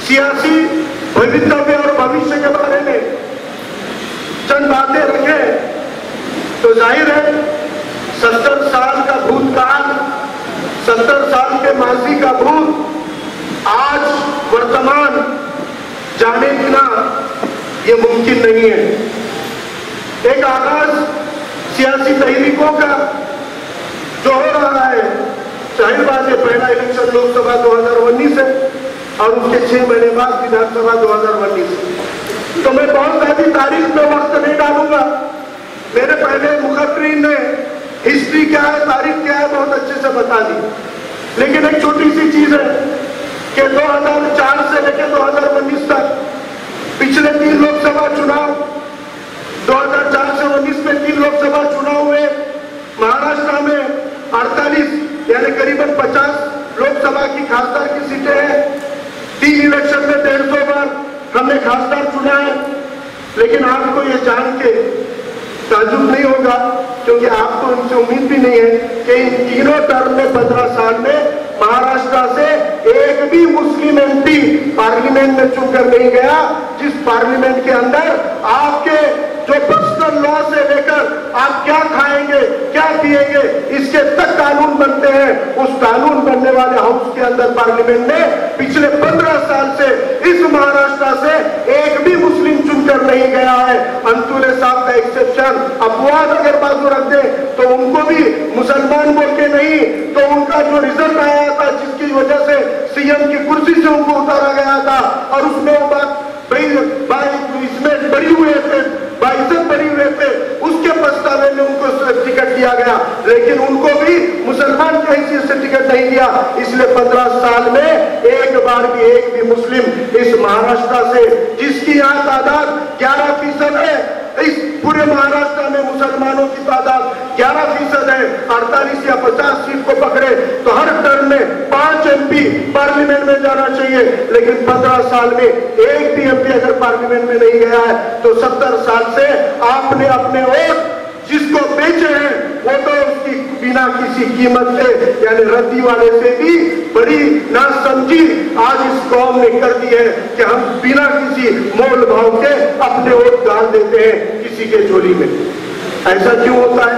सियासी भवितव्य और भविष्य के बारे में चंद बातें रखें तो जाहिर है 70 साल का भूतकाल, 70 साल के माजी का भूत आज वर्तमान जाने बिना ये मुमकिन नहीं है। एक आगाज सियासी तहरीकों का जो हो रहा है, जाहिर बात है पहला इलेक्शन लोकसभा 2019 है और उसके 6 महीने बाद विधानसभा 2019 है। तो मैं बहुत ज्यादा तारीख में वक्त नहीं डालूंगा। मेरे पहले मुखर्रीन ने हिस्ट्री क्या है, तारीख क्या है बहुत अच्छे से बता दी। लेकिन एक छोटी सी चीज है कि 2004 से लेकर 2019 तक पिछले 3 लोकसभा चुनाव, 2004 से 19 में 3 लोकसभा चुनाव हुए। महाराष्ट्र में 48 यानी करीबन 50 लोकसभा की खासदार की सीटें हैं। 3 इलेक्शन में 150 बार हमने खासदार चुना है। लेकिन आपको ये जान के ताजुब नहीं होगा, क्योंकि आपको इनसे उम्मीद भी नहीं है कि इन तीनों टर्म में 15 साल में महाराष्ट्र से एक भी मुस्लिम एमपी पार्लियामेंट में चुनकर नहीं गया, जिस पार्लियामेंट के अंदर आपके जो पर्सनल लॉ से लेकर आप क्या खाएंगे क्या पिएंगे इसके तक कानून बनते हैं। उस कानून बनने वाले हाउस के अंदर पार्लियामेंट में पिछले 15 साल से इस महाराष्ट्र से एक भी मुस्लिम चुनकर नहीं गया है। अंतुले साहब का एक्सेप्शन, अपवाद अगर बाजू रख दे तो उनको भी मुसलमान बोल के नहीं, तो उनका जो रिजल्ट आया था जिसकी वजह से सीएम की कुर्सी से उनको उतारा गया था और उसमें वो बात इसमें बड़ी हुए थे, बाइज्जत बड़ी हुए थे, उसके पछतावे में उनको टिकट दिया गया। लेकिन उनको भी मुसलमान की हैसियत से टिकट नहीं दिया। इसलिए 15 साल में एक बार भी एक भी मुस्लिम इस महाराष्ट्र से, जिसकी यहाँ तादाद 11% है, इस पूरे महाराष्ट्र में मुसलमानों की तादाद 11% है, 48 या 50 सीट को पकड़े तो हर टर्म में 5 एमपी पार्लियामेंट में जाना चाहिए। लेकिन 15 साल में एक भी एमपी अगर पार्लियामेंट में नहीं गया है तो 70 साल से आपने अपने वोट जिसको बेचे हैं वो तो उसकी बिना किसी कीमत से यानी रद्दी वाले से भी बड़ी नासमझी आज इस कौम ने कर दी है कि हम बिना किसी मोल भाव के अपने वोट डाल देते हैं किसी के झोली में। ऐसा क्यों होता है?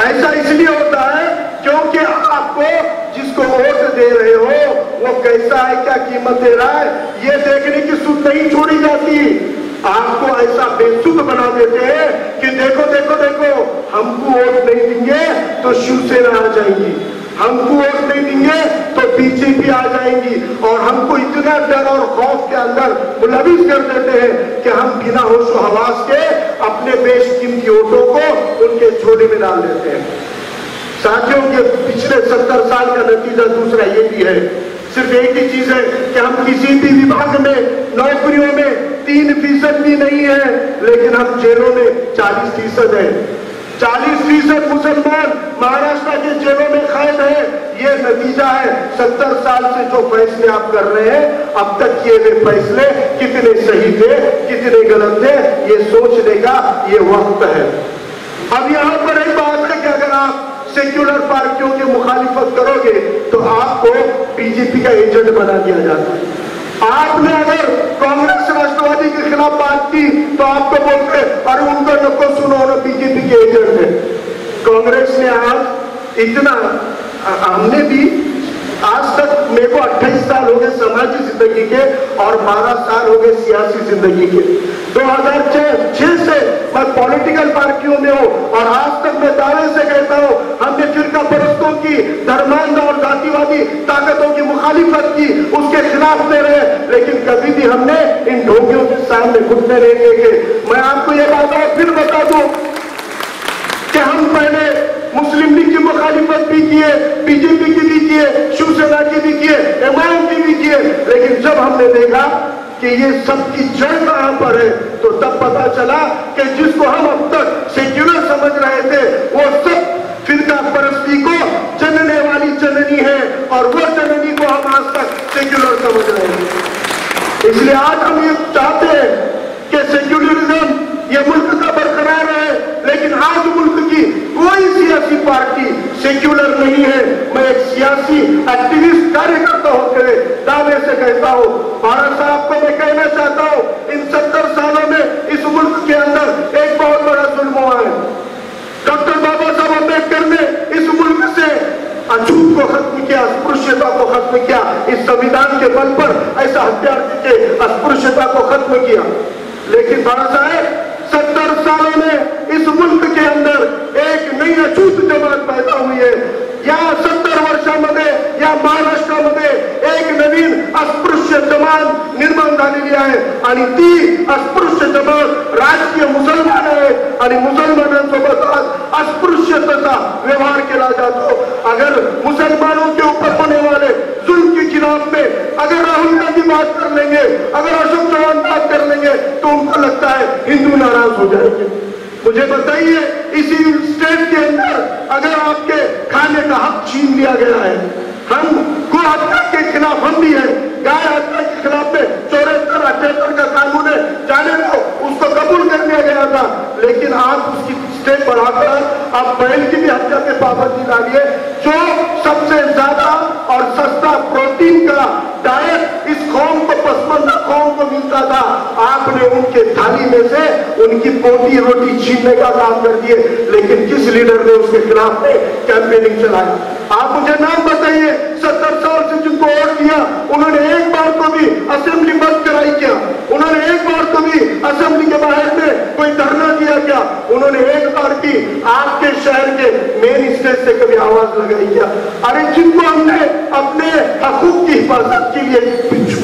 ऐसा इसलिए होता है क्योंकि आपको जिसको वोट दे रहे हो वो कैसा है, क्या कीमत दे रहा है, ये देखने की सुध नहीं छोड़ी जाती। आपको ऐसा बेसुध बना देते हैं कि देखो देखो देखो, हमको वोट नहीं देंगे तो शिवसेना आ जाएंगी, हमको वोट नहीं देंगे तो बीजेपी आ जाएंगी, और हमको इतना डर और खौफ के अंदर मुलविस कर देते हैं कि हम बिना होशो हवास के अपने बेशकीमती वोटों को उनके झोले में डाल देते हैं। साथियों के पिछले 70 साल का नतीजा दूसरा ये भी है, सिर्फ एक ही चीज है कि हम किसी भी विभाग में नौकरियों में 3% भी नहीं है, लेकिन हम जेलों में 40% है। 40% मुसलमान महाराष्ट्र के जेलों में कैद है। ये नतीजा है 70 साल से जो फैसले आप कर रहे हैं, अब तक किए गए फैसले कितने सही थे कितने गलत थे, ये सोचने का ये वक्त है। अब यहाँ पर एक बात है कि अगर आप सेक्युलर पार्टियों की मुखालिफत करोगे तो आपको बीजेपी का एजेंट बना दिया जाता है। आपने अगर कांग्रेस राष्ट्रवादी के खिलाफ बात की तो आपको बोलते अरे उनको नको सुनो ना, बीजेपी के एजेंट है। कांग्रेस ने आज इतना, हमने भी आज तक, मेरे को 28 साल हो गए समाजी जिंदगी के और 12 साल हो गए सियासी जिंदगी के। 2006 से मैं पॉलिटिकल पार्टियों में हूं और आज तक मैं दावे से कहता हूं हमने फिरका परस्तों की, धर्मांध और जातिवादी ताकतों की मुखालिफत की, उसके खिलाफ दे रहे, लेकिन कभी भी हमने इन ढोंगियों के सामने घुटने नहीं देखे। मैं आपको ये बात और फिर बता दूं कि हम पहले मुस्लिम लीग की मुखालिफत भी किए, बीजेपी की भी किए, शिवसेना की भी किए, एमआईएम की भी किए, लेकिन जब हमने देखा कि ये सबकी जड़ कहां पर है तो तब पता चला कि जिसको हम अब तक सेक्युलर समझ रहे थे वो सब फिरका परस्ती को जनने वाली जननी है और वो जननी को हम आज तक सेक्युलर समझ रहे हैं। इसलिए आज हम ये चाहते हैं कि सेक्युलरिज्म ये मुल्क का बरकरार है, लेकिन आज मुल्क की कोई सियासी पार्टी सेक्युलर नहीं है, मैं एक सियासी एक्टिविस्ट कार्यकर्ता होते हुए दावे से कहता हूं, भारत साहब को मैं कहना चाहता हूं, इन 70 सालों में इस मुल्क के अंदर एक बहुत बड़ा जुल्म हुआ है। डॉक्टर बाबा साहब अम्बेडकर ने इस मुल्क से अछूत को खत्म किया, अस्पृश्यता को खत्म किया, इस संविधान के बल पर ऐसा हथियार के अस्पृश्यता को खत्म किया। लेकिन बाबा साहेब 70 सालों में इस मुल्क के अंदर एक नई अछूत जमात पैदा हुई है। या 70 वर्षामध्ये या महाराष्ट्रामध्ये एक नवीन अस्पृश्य जमात निर्माण झालेली आहे आणि ती अस्पृश्य जमात राजकीय मुसलमान आहे आणि मुसलमानांसोबत अस्पृश्यतेचा व्यवहार केला जातो। अगर मुसलमानों के ऊपर होने वाले जुल्म के खिलाफ में अगर राहुल गांधी बात कर लेंगे, अगर अशोक चौहान बात कर लेंगे, तो उनको लगता है हिंदू नाराज हो जाएंगे। मुझे बताइए, इसी स्टेट के अंदर अगर आपके खाने का हक छीन लिया गया है, हम गो हत्या के खिलाफ हम भी है, गाय हत्या के खिलाफ में 74-78 का कानून है, जाने को उसको कबूल कर लिया गया था, लेकिन आप उसकी स्टेप बढ़ाकर आप बैल की भी हत्या पे पाबंदी डालिए। जो सबसे ज्यादा और सस्ता प्रोटीन का डाइट इस कौम को, पसमंदा कौम को मिलता था, आपने उनके थाली में से उनकी पोटी रोटी छीनने का काम कर दिए। लेकिन किस लीडर ने उसके खिलाफ में कैंपेनिंग चलाई? आप मुझे नाम बताइए, 70 साल से जिनको वोट दिया, उन्होंने एक बार को भी असेंबली बंद कराई क्या? उन्होंने एक बार को भी असेंबली के बाहर में कोई धरना दिया क्या? उन्होंने एक बार भी आपके शहर के मेन स्टेज से कभी आवाज लगाई क्या? अरे जिनको हमने अपने हकूक की हिफाजत के लिए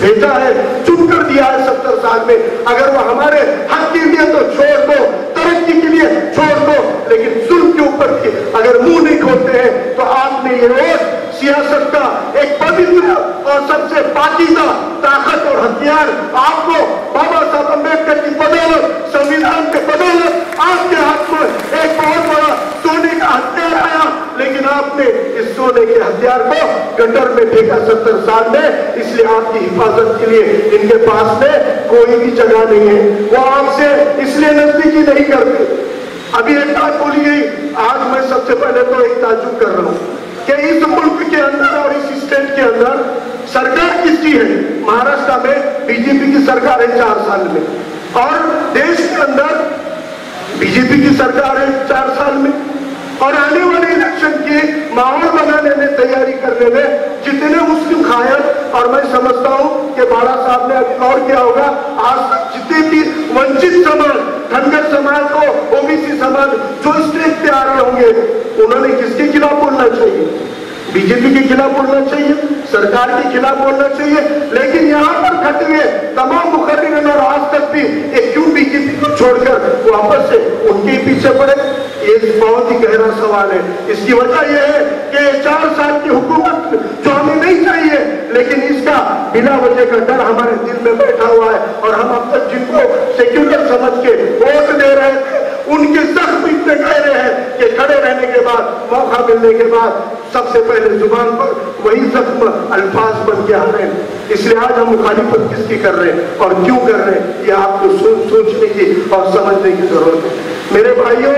भेजा है, चुनकर दिया है 70 साल में, अगर वो हमारे हक के लिए तो छोड़ दो, तरक्की के लिए छोड़ दो, लेकिन जुल्म के ऊपर अगर मुंह नहीं खोलते हैं तो आपने ये रोज सियासत का एक पवित्र और सबसे पाकीज़ा ताकत और हथियार आपको बाबा साहब अम्बेडकर की बदौलत, संविधान के बदौलत आपके हाथ में एक बहुत बड़ा सोने का हथियार आया, लेकिन आपने इस सोने के हथियार को गटर में फेंका 70 साल में। इसलिए आपकी हिफाजत के लिए इनके पास में कोई भी जगह नहीं है, वो आपसे इसलिए नजदीकी नहीं करते। अभी एक बात बोली गई, आज मैं सबसे पहले तो एक ताज्जुब कर रहा हूं कि इस मुल्क के अंदर और इस स्टेट के अंदर सरकार किसकी है? महाराष्ट्र में बीजेपी की सरकार है 4 साल में, और देश के अंदर बीजेपी की सरकार है 4 साल में, और आने वाले इलेक्शन की माहौल बनाने में, तैयारी करने में जितने मुस्लिम खायर, और मैं समझता हूं कि बाला साहब ने अभी और किया होगा, आज तक जितने भी वंचित समाज, धनगर समाज को, ओबीसी समाज जो स्टेज पे आ रहे होंगे, उन्होंने किसके खिलाफ बोलना चाहिए? बीजेपी के खिलाफ बोलना चाहिए, सरकार के खिलाफ बोलना चाहिए। लेकिन यहाँ पर खटे हुए तमाम मुखर्रीन और आज तक भी एक क्यों बीजेपी को छोड़कर वापस से उनके पीछे पड़े? ये बहुत ही गहरा सवाल है। इसकी वजह यह है कि 4 साल की हुकूमत जो हमें नहीं चाहिए, लेकिन इसका बिना वजह का डर हमारे दिल में बैठा हुआ है, और हम अब तक जिनको सेक्युलर समझ के वोट दे रहे थे, उनके जख्म इतने गहरे हैं कि खड़े रहने के बाद, मौका मिलने के बाद, सबसे पहले जुबान पर वही जख्म अल्फाज बन के आ रहे हैं। इसलिए आज हम मुखालिफत किसकी कर रहे हैं और क्यों कर रहे हैं, ये आपको सोचने की और समझने की जरूरत है। मेरे भाइयों,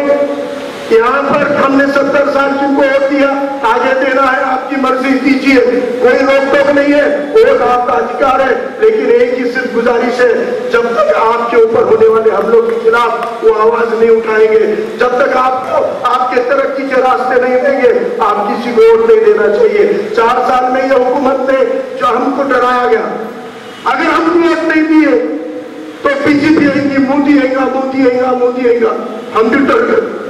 यहाँ पर हमने 70 साल जिनको वोट दिया, आगे देना है आपकी मर्जी, दीजिए, कोई रोक टोक नहीं है, वोट आपका अधिकार है। लेकिन एक ही सिर्फ गुजारिश है, जब तक आपके ऊपर होने वाले हमलों के खिलाफ वो आवाज नहीं उठाएंगे, जब तक आपको आपके तरक्की के रास्ते नहीं देंगे, आप किसी को वोट नहीं देना चाहिए। 4 साल में यह हुकूमत ने जो हमको डराया गया, अगर हमको वोट नहीं दिए तो बीजेपी आएंगी, मोदी आएगा, मोदी आएगा, मोदी आएगा, हम भी डर गए।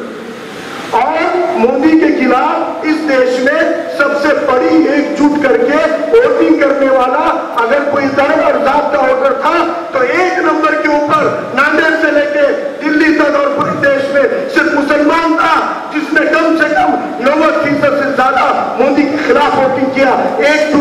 और मोदी के खिलाफ इस देश में सबसे बड़ी एकजुट करके वोटिंग करने वाला अगर कोई धर्म और जात का वोटर था तो 1 नंबर के ऊपर नांदेड़ से लेके दिल्ली तक और पूरे देश में सिर्फ मुसलमान था, जिसने कम से कम 90% से ज्यादा मोदी के खिलाफ वोटिंग किया। एक